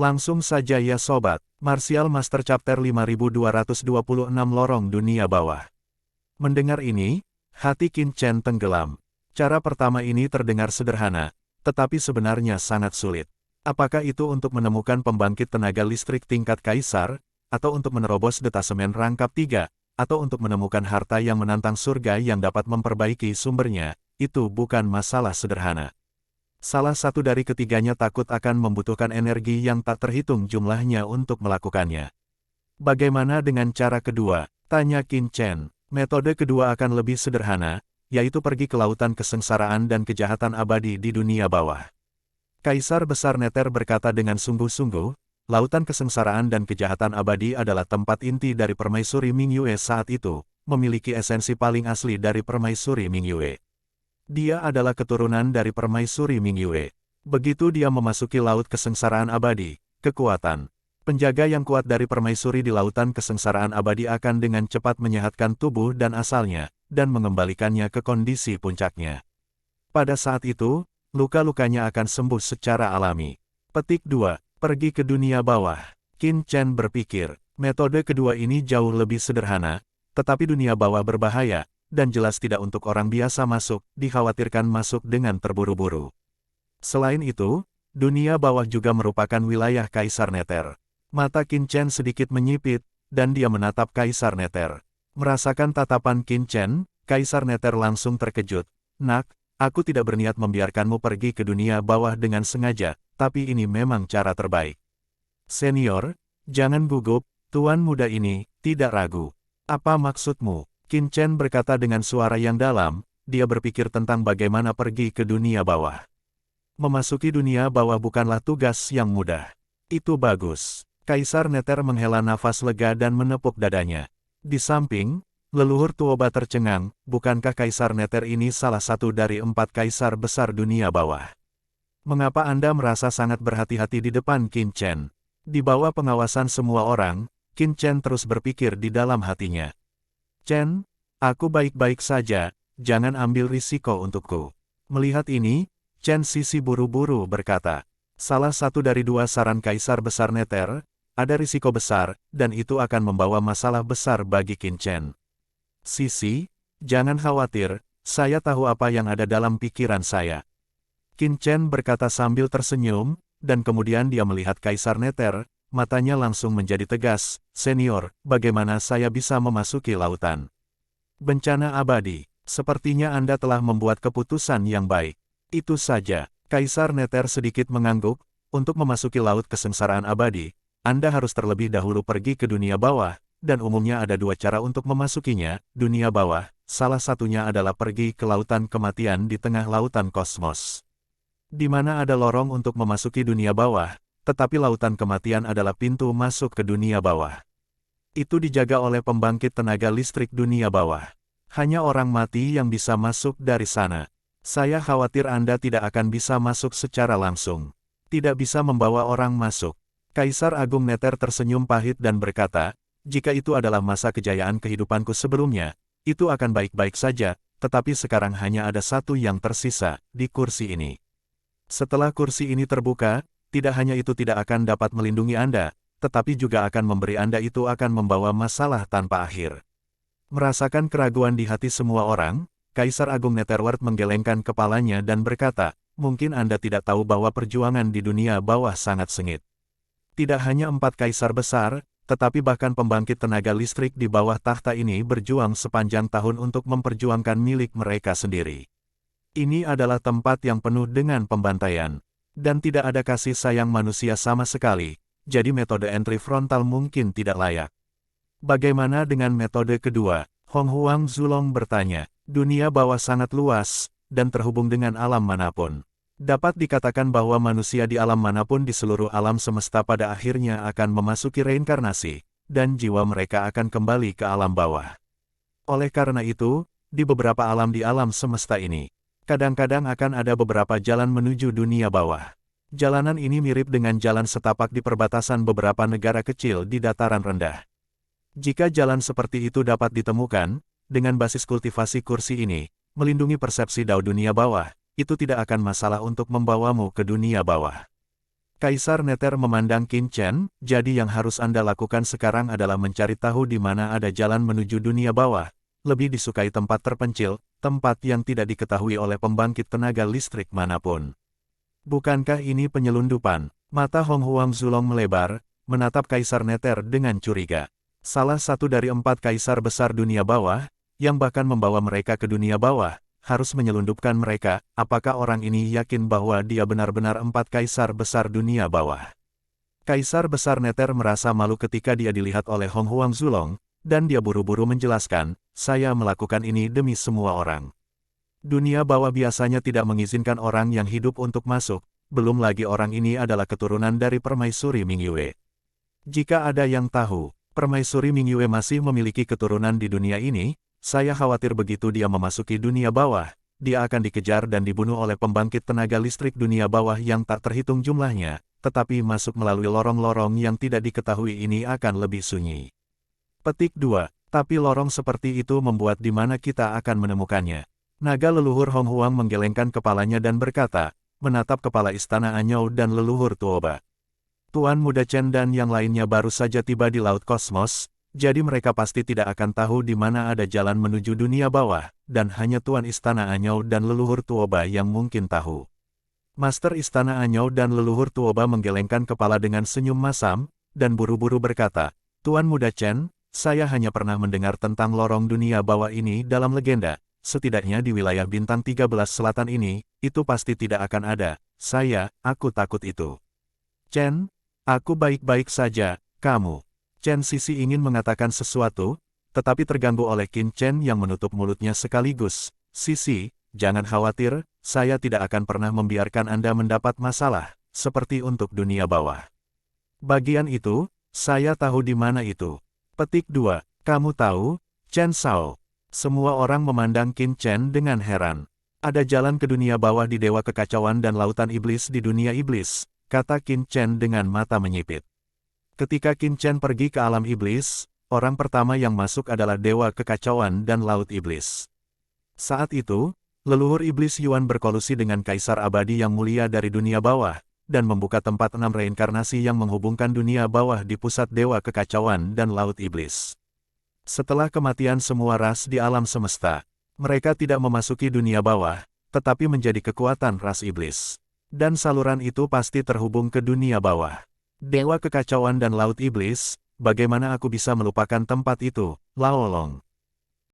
Langsung saja ya sobat, Martial Master Chapter 5226 Lorong Dunia Bawah. Mendengar ini, hati Qin Chen tenggelam. Cara pertama ini terdengar sederhana, tetapi sebenarnya sangat sulit. Apakah itu untuk menemukan pembangkit tenaga listrik tingkat kaisar, atau untuk menerobos detasemen rangkap 3, atau untuk menemukan harta yang menantang surga yang dapat memperbaiki sumbernya, itu bukan masalah sederhana. Salah satu dari ketiganya takut akan membutuhkan energi yang tak terhitung jumlahnya untuk melakukannya. Bagaimana dengan cara kedua? Tanya Qin Chen. Metode kedua akan lebih sederhana, yaitu pergi ke lautan kesengsaraan dan kejahatan abadi di dunia bawah. Kaisar Besar Nether berkata dengan sungguh-sungguh, lautan kesengsaraan dan kejahatan abadi adalah tempat inti dari permaisuri Mingyue saat itu, memiliki esensi paling asli dari permaisuri Mingyue. Dia adalah keturunan dari permaisuri Mingyue. Begitu dia memasuki laut kesengsaraan abadi, kekuatan penjaga yang kuat dari permaisuri di lautan kesengsaraan abadi akan dengan cepat menyehatkan tubuh dan asalnya, dan mengembalikannya ke kondisi puncaknya. Pada saat itu, luka-lukanya akan sembuh secara alami. Petik 2. Pergi ke dunia bawah. Qin Chen berpikir, metode kedua ini jauh lebih sederhana, tetapi dunia bawah berbahaya, dan jelas tidak untuk orang biasa masuk, dikhawatirkan masuk dengan terburu-buru. Selain itu, dunia bawah juga merupakan wilayah Kaisar Nether. Mata Qin Chen sedikit menyipit, dan dia menatap Kaisar Nether. Merasakan tatapan Qin Chen, Kaisar Nether langsung terkejut. Nak, aku tidak berniat membiarkanmu pergi ke dunia bawah dengan sengaja, tapi ini memang cara terbaik. Senior, jangan gugup, tuan muda ini, tidak ragu. Apa maksudmu? Qin Chen berkata dengan suara yang dalam, dia berpikir tentang bagaimana pergi ke dunia bawah. Memasuki dunia bawah bukanlah tugas yang mudah. Itu bagus. Kaisar Nether menghela nafas lega dan menepuk dadanya. Di samping, leluhur Tuoba tercengang, bukankah Kaisar Nether ini salah satu dari 4 kaisar besar dunia bawah? Mengapa Anda merasa sangat berhati-hati di depan Qin Chen? Di bawah pengawasan semua orang, Qin Chen terus berpikir di dalam hatinya. Chen, aku baik-baik saja, jangan ambil risiko untukku. Melihat ini, Chen Sisi buru-buru berkata, salah satu dari 2 saran Kaisar Besar Nether, ada risiko besar, dan itu akan membawa masalah besar bagi Qin Chen. Sisi, jangan khawatir, saya tahu apa yang ada dalam pikiran saya. Qin Chen berkata sambil tersenyum, dan kemudian dia melihat Kaisar Nether, matanya langsung menjadi tegas. Senior, bagaimana saya bisa memasuki lautan? Bencana abadi, sepertinya Anda telah membuat keputusan yang baik. Itu saja. Kaisar Nether sedikit mengangguk, untuk memasuki laut kesengsaraan abadi, Anda harus terlebih dahulu pergi ke dunia bawah, dan umumnya ada 2 cara untuk memasukinya, dunia bawah, salah satunya adalah pergi ke lautan kematian di tengah lautan kosmos. Di mana ada lorong untuk memasuki dunia bawah, tetapi lautan kematian adalah pintu masuk ke dunia bawah. Itu dijaga oleh pembangkit tenaga listrik dunia bawah. Hanya orang mati yang bisa masuk dari sana. Saya khawatir Anda tidak akan bisa masuk secara langsung. Tidak bisa membawa orang masuk. Kaisar Agung Nether tersenyum pahit dan berkata, jika itu adalah masa kejayaan kehidupanku sebelumnya, itu akan baik-baik saja, tetapi sekarang hanya ada satu yang tersisa, di kursi ini. Setelah kursi ini terbuka, tidak hanya itu tidak akan dapat melindungi Anda, tetapi juga akan memberi Anda itu akan membawa masalah tanpa akhir. Merasakan keraguan di hati semua orang, Kaisar Agung Netherworld menggelengkan kepalanya dan berkata, mungkin Anda tidak tahu bahwa perjuangan di dunia bawah sangat sengit. Tidak hanya 4 kaisar besar, tetapi bahkan pembangkit tenaga listrik di bawah tahta ini berjuang sepanjang tahun untuk memperjuangkan milik mereka sendiri. Ini adalah tempat yang penuh dengan pembantaian. Dan tidak ada kasih sayang manusia sama sekali, jadi metode entry frontal mungkin tidak layak. Bagaimana dengan metode kedua? Hong Huang Zulong bertanya. Dunia bawah sangat luas, dan terhubung dengan alam manapun. Dapat dikatakan bahwa manusia di alam manapun di seluruh alam semesta pada akhirnya akan memasuki reinkarnasi, dan jiwa mereka akan kembali ke alam bawah. Oleh karena itu, di beberapa alam di alam semesta ini, kadang-kadang akan ada beberapa jalan menuju dunia bawah. Jalanan ini mirip dengan jalan setapak di perbatasan beberapa negara kecil di dataran rendah. Jika jalan seperti itu dapat ditemukan, dengan basis kultivasi kursi ini, melindungi persepsi Dao dunia bawah, itu tidak akan masalah untuk membawamu ke dunia bawah. Kaisar Nether memandang Qin Chen, jadi yang harus Anda lakukan sekarang adalah mencari tahu di mana ada jalan menuju dunia bawah. Lebih disukai tempat terpencil, tempat yang tidak diketahui oleh pembangkit tenaga listrik manapun. Bukankah ini penyelundupan? Mata Hong Huang Zulong melebar, menatap Kaisar Nether dengan curiga. Salah satu dari 4 kaisar besar dunia bawah, yang bahkan membawa mereka ke dunia bawah, harus menyelundupkan mereka. Apakah orang ini yakin bahwa dia benar-benar 4 kaisar besar dunia bawah? Kaisar besar Nether merasa malu ketika dia dilihat oleh Hong Huang Zulong, dan dia buru-buru menjelaskan, saya melakukan ini demi semua orang. Dunia bawah biasanya tidak mengizinkan orang yang hidup untuk masuk, belum lagi orang ini adalah keturunan dari Permaisuri Mingyue. Jika ada yang tahu, Permaisuri Mingyue masih memiliki keturunan di dunia ini, saya khawatir begitu dia memasuki dunia bawah, dia akan dikejar dan dibunuh oleh pembangkit tenaga listrik dunia bawah yang tak terhitung jumlahnya, tetapi masuk melalui lorong-lorong yang tidak diketahui ini akan lebih sunyi. Petik 2. Tapi lorong seperti itu membuat di mana kita akan menemukannya. Naga leluhur Hong Huang menggelengkan kepalanya dan berkata, menatap kepala istana Anyou dan leluhur Tuoba. Tuan Muda Chen dan yang lainnya baru saja tiba di Laut Kosmos, jadi mereka pasti tidak akan tahu di mana ada jalan menuju dunia bawah, dan hanya Tuan Istana Anyou dan leluhur Tuoba yang mungkin tahu. Master Istana Anyou dan leluhur Tuoba menggelengkan kepala dengan senyum masam, dan buru-buru berkata, Tuan Muda Chen, saya hanya pernah mendengar tentang lorong dunia bawah ini dalam legenda, setidaknya di wilayah bintang 13 selatan ini, itu pasti tidak akan ada, aku takut itu. Chen, aku baik-baik saja, kamu. Chen Sisi ingin mengatakan sesuatu, tetapi terganggu oleh Qin Chen yang menutup mulutnya sekaligus. Sisi, jangan khawatir, saya tidak akan pernah membiarkan Anda mendapat masalah, seperti untuk dunia bawah. Bagian itu, saya tahu di mana itu. Petik 2, kamu tahu, Chen Shao. Semua orang memandang Qin Chen dengan heran. Ada jalan ke dunia bawah di Dewa Kekacauan dan Lautan Iblis di dunia iblis, kata Qin Chen dengan mata menyipit. Ketika Qin Chen pergi ke alam iblis, orang pertama yang masuk adalah Dewa Kekacauan dan Laut Iblis. Saat itu, leluhur iblis Yuan berkolusi dengan Kaisar Abadi yang mulia dari dunia bawah, dan membuka tempat 6 reinkarnasi yang menghubungkan dunia bawah di pusat Dewa Kekacauan dan Laut Iblis. Setelah kematian semua ras di alam semesta, mereka tidak memasuki dunia bawah, tetapi menjadi kekuatan ras iblis. Dan saluran itu pasti terhubung ke dunia bawah. Dewa Kekacauan dan Laut Iblis, bagaimana aku bisa melupakan tempat itu, Lao Long?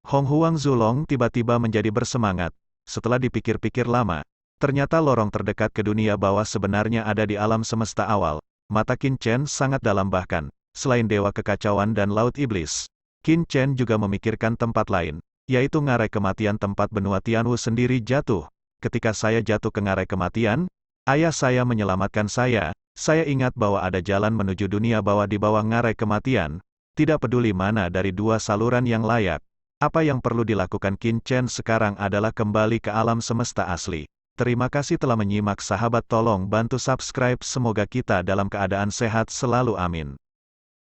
Hong Huang Zulong tiba-tiba menjadi bersemangat, setelah dipikir-pikir lama. Ternyata lorong terdekat ke dunia bawah sebenarnya ada di alam semesta awal. Mata Qin Chen sangat dalam bahkan, selain Dewa Kekacauan dan Laut Iblis, Qin Chen juga memikirkan tempat lain, yaitu ngarai kematian tempat benua Tianwu sendiri jatuh. Ketika saya jatuh ke ngarai kematian, ayah saya menyelamatkan saya. Saya ingat bahwa ada jalan menuju dunia bawah di bawah ngarai kematian. Tidak peduli mana dari 2 saluran yang layak. Apa yang perlu dilakukan Qin Chen sekarang adalah kembali ke alam semesta asli. Terima kasih telah menyimak sahabat, tolong bantu subscribe, semoga kita dalam keadaan sehat selalu, amin.